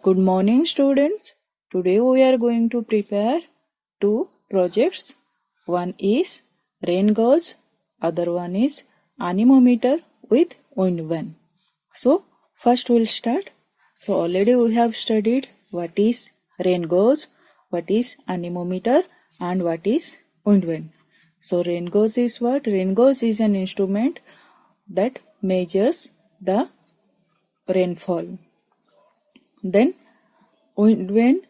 Good morning, students. Today we are going to prepare two projects. One is rain gauge, other one is anemometer with Windvane. So first we'll start. So already we have studied what is rain gauge, what is anemometer, and what is Windvane. So rain gauge is what? Rain gauge is an instrument that measures the rainfall. Then Windvane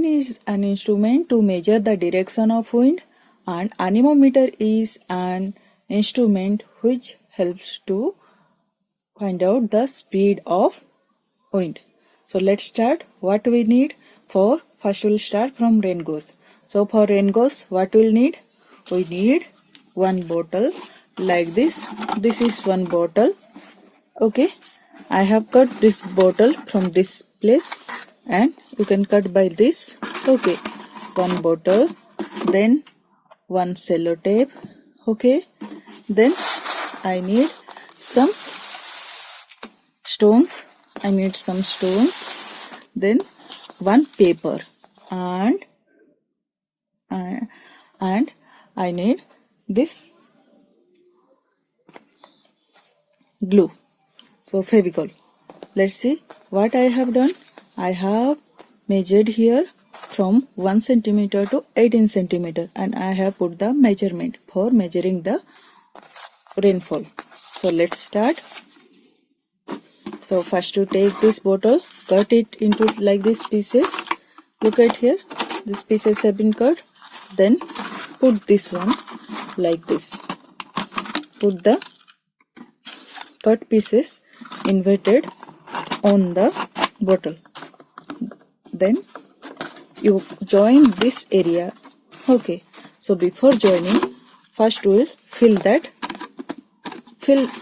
is an instrument to measure the direction of wind, and anemometer is an instrument which helps to find out the speed of wind. So let's start. What we need for first we'll start from rain gauge. So for rain gauge, what we'll need? We need one bottle like this. This is one bottle. Okay, I have cut this bottle from this place, and you can cut by this. Okay, one bottle, then one sellotape. Okay, then I need some stones. Then one paper, and I need this glue. So Fevicol. Let's see what I have done. I have measured here from 1 centimeter to 18 centimeter, and I have put the measurement for measuring the rainfall. So let's start. So first to take this bottle, cut it into like this pieces. Look at here, these pieces have been cut. Then put this one like this. Put the cut pieces inverted on the bottle. Then you join this area. Okay, so before joining, first we'll fill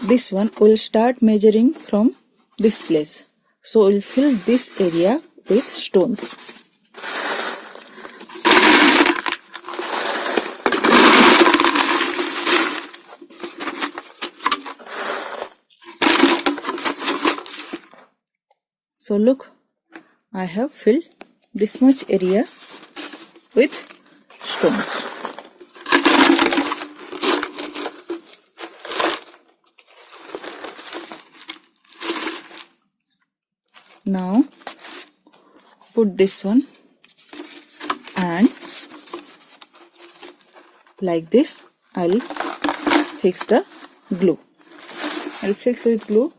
this one. We'll start measuring from this place. So we'll fill this area with stones. So look, I have filled this much area with stones. Now put this one, and like this I'll fix the glue. I'll fix with glue.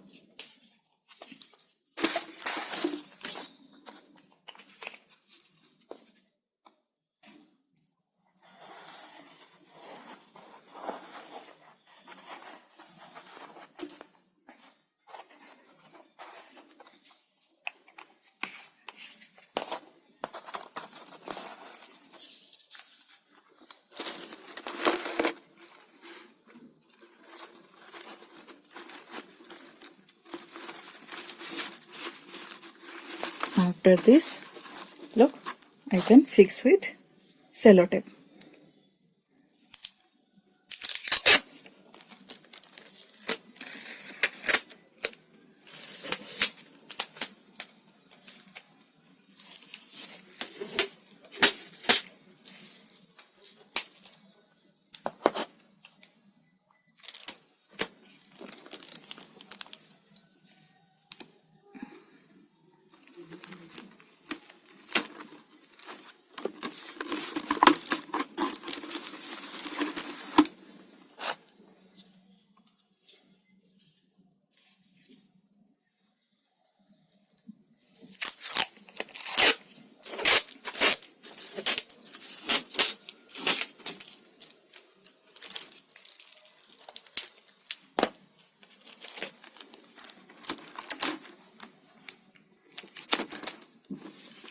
After this, look, I can fix with sellotape.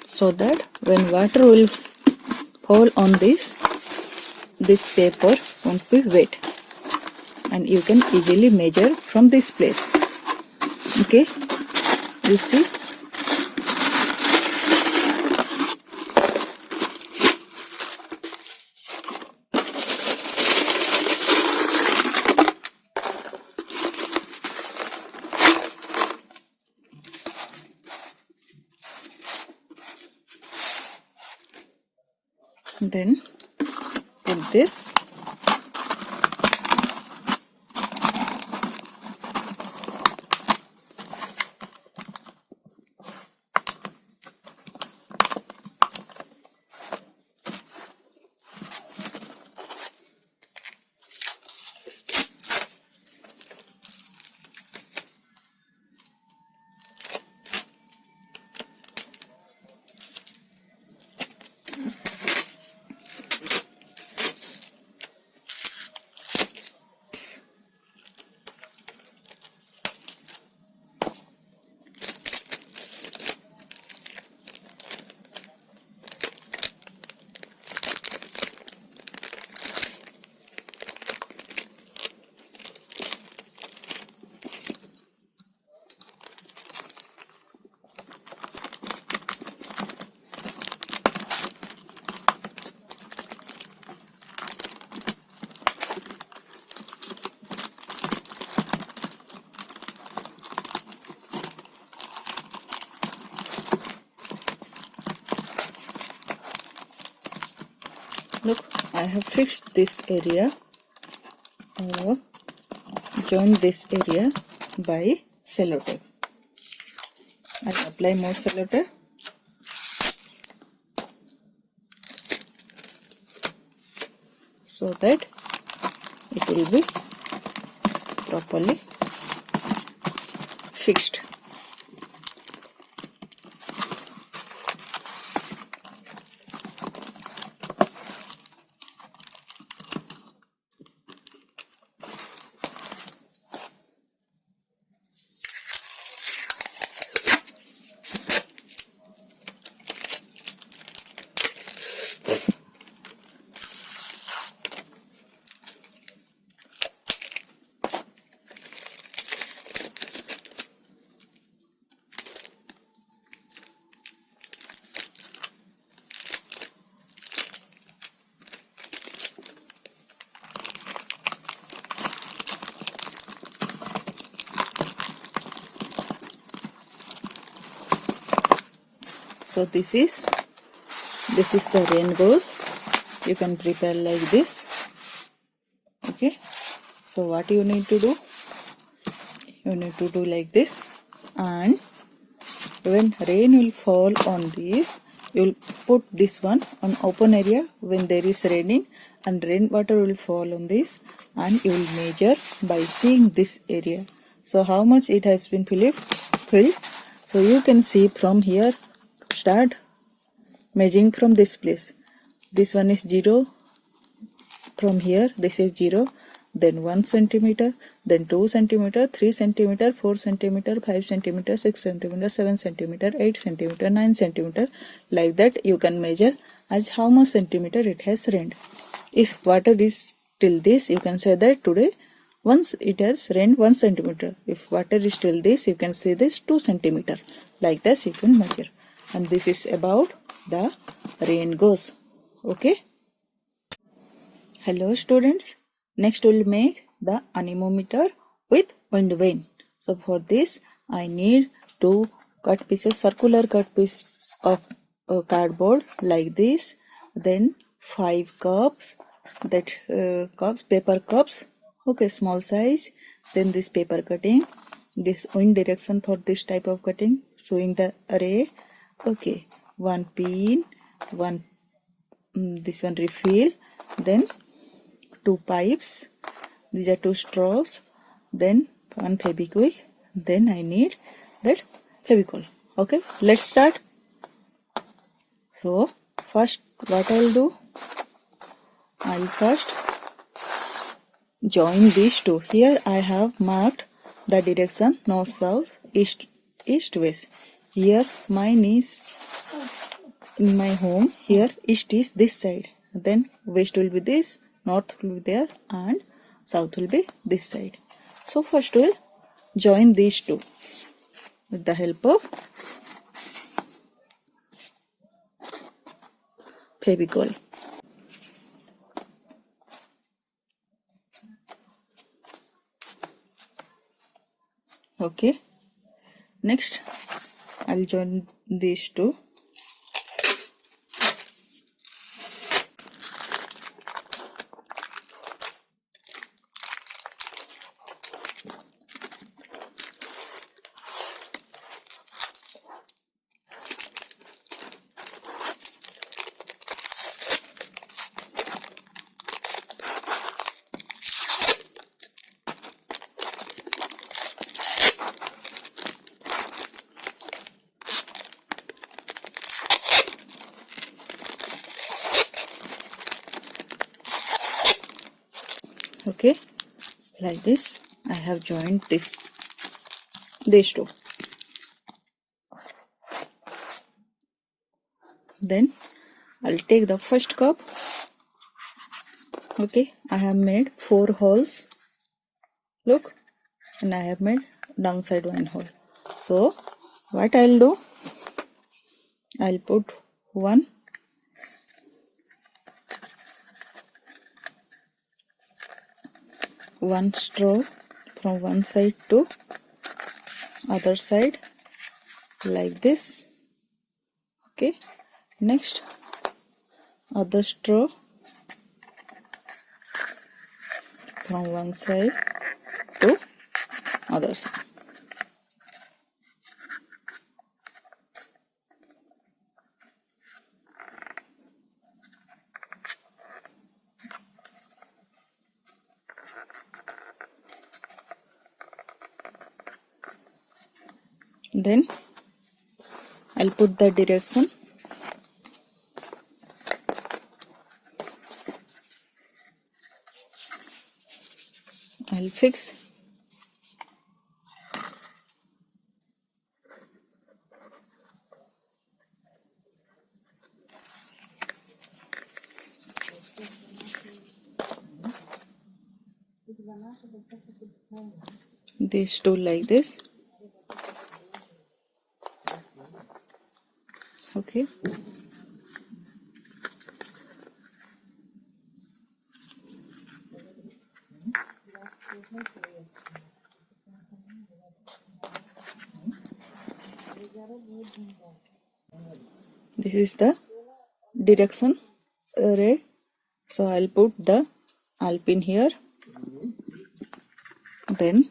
So that when water will fall on this paper won't be wet, and you can easily measure from this place. Okay, you see. Then put this. Look, I have fixed this area or joined this area by sellotape. I'll apply more sellotape. So that it will be properly fixed. So this is the rainbows. You can prepare like this. Okay. So what you need to do? You need to do like this, and when rain will fall on this, you will put this one on open area when there is raining, and rainwater will fall on this, and you will measure by seeing this area. So how much it has been filled. So you can see from here. Start measuring from this place. This one is 0. From here this is 0, then 1 centimeter, then 2 centimeter, 3 centimeter, 4 centimeter, 5 centimeter, 6 centimeter, 7 centimeter, 8 centimeter, 9 centimeter. Like that you can measure as how much centimeter it has rained. If water is till this, you can say that today once it has rained 1 centimeter. If water is till this, you can say this 2 centimeter. Like this you can measure. And this is about the rain goes. Okay. Hello students. Next we'll make the anemometer with Windvane. So for this I need 2 cut pieces, circular cut piece of cardboard like this. Then 5 cups, that paper cups. Okay, small size. Then this paper cutting. This wind direction for this type of cutting, showing the array. Okay, 1 pin, this one refill, then 2 pipes, these are 2 straws, then 1 Fevikwik, then I need that Fevicol. Okay, let's start. So first what I'll do, I'll first join these two. Here I have marked the direction north, south, east, west. Here mine is in my home. Here east is this side, then west will be this, north will be there, and south will be this side. So first we'll join these two with the help of Fevicol. Okay, next I'll join these two. Like this, I have joined these two. Then I'll take the first cup. Okay, I have made 4 holes. Look, and I have made downside 1 hole. So what I'll do, I'll put one straw from one side to other side like this. Okay, next other straw from one side to other side. Then I'll put the direction. I'll fix. These two like this. Okay. This is the direction ray. So I'll put the alpine here. Then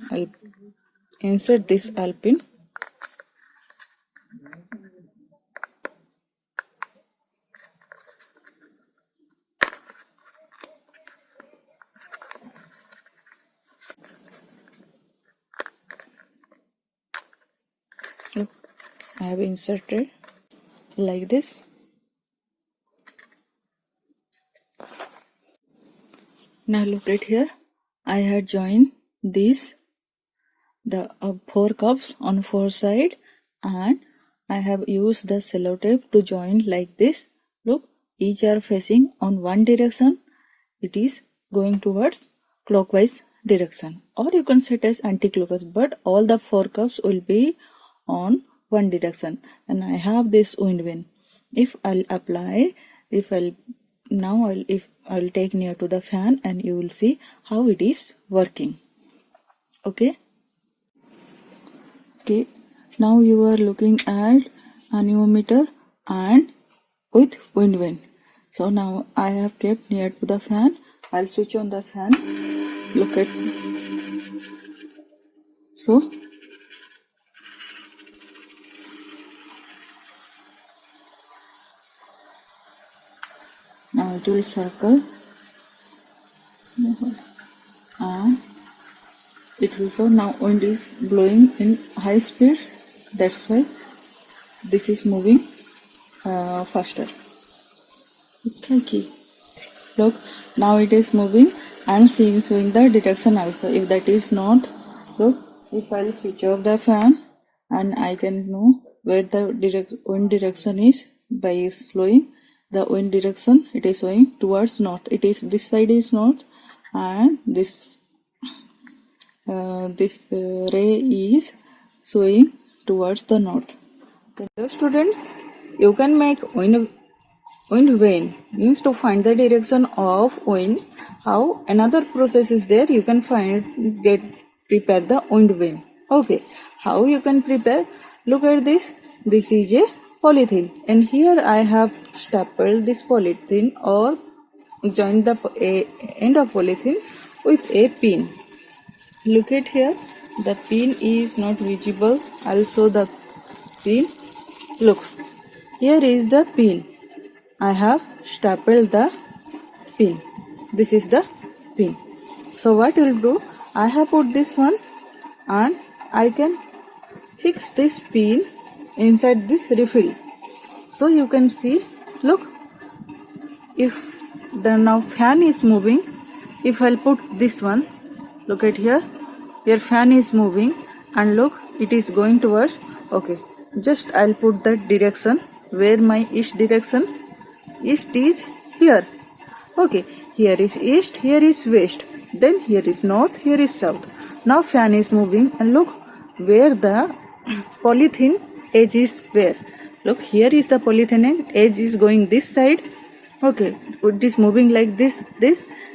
I'll insert this alpine. Look, I have inserted like this. Now look at here. I had joined these the 4 cups on 4 side, and I have used the sellotape to join like this. Look, each are facing on one direction. It is going towards clockwise direction, or you can set as anti-clockwise, but all the 4 cups will be on one direction. And I have this Windvane. If I'll apply, if I'll take near to the fan, and you will see how it is working. Okay, now you are looking at anemometer and with Windvane. So now I have kept near to the fan. I'll switch on the fan. Look at, so now it will circle and it will show. Now wind is blowing in high speeds, that's why this is moving faster. Okay, look, now it is moving and showing the direction also. If that is north, look, if I'll switch off the fan, and I can know where the wind direction is by slowing the wind direction. It is showing towards north. It is, this side is north, and this ray is showing towards the north. Hello students, you can make Windvane, means to find the direction of wind. How another process is there, you can prepare the Windvane. Okay, how you can prepare? Look at this. This is a polythene, and here I have stapled this polythene or joined the end of polythene with a pin. Look at here, the pin is not visible. I'll show the pin. Look, here is the pin. I have stapled the pin. This is the pin. So what will do, I have put this one, and I can fix this pin inside this refill. So you can see, look, if the now fan is moving, if I'll put this one, look at here, your fan is moving and look, it is going towards, okay, just I'll put that direction where my east direction, east is here, okay, here is east, here is west, then here is north, here is south. Now fan is moving and look where the polythene edge is where. Look, here is the polythene edge is going this side. Okay, it is moving like this,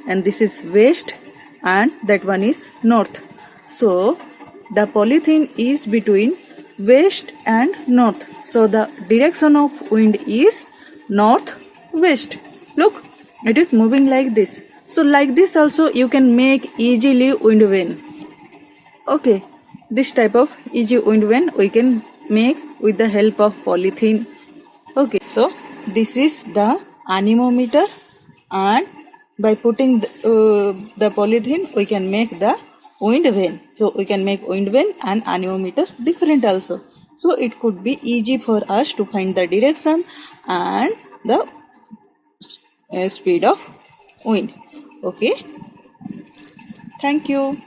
and this is west and that one is north. So the polythene is between west and north. So the direction of wind is northwest. Look, it is moving like this. So like this also you can make easily wind vane. Okay, this type of easy wind vane we can make with the help of polythene. Okay, so this is the anemometer, and by putting the polythene we can make the wind vane. So we can make wind vane and anemometer different also. So it could be easy for us to find the direction and the speed of wind. Okay, thank you.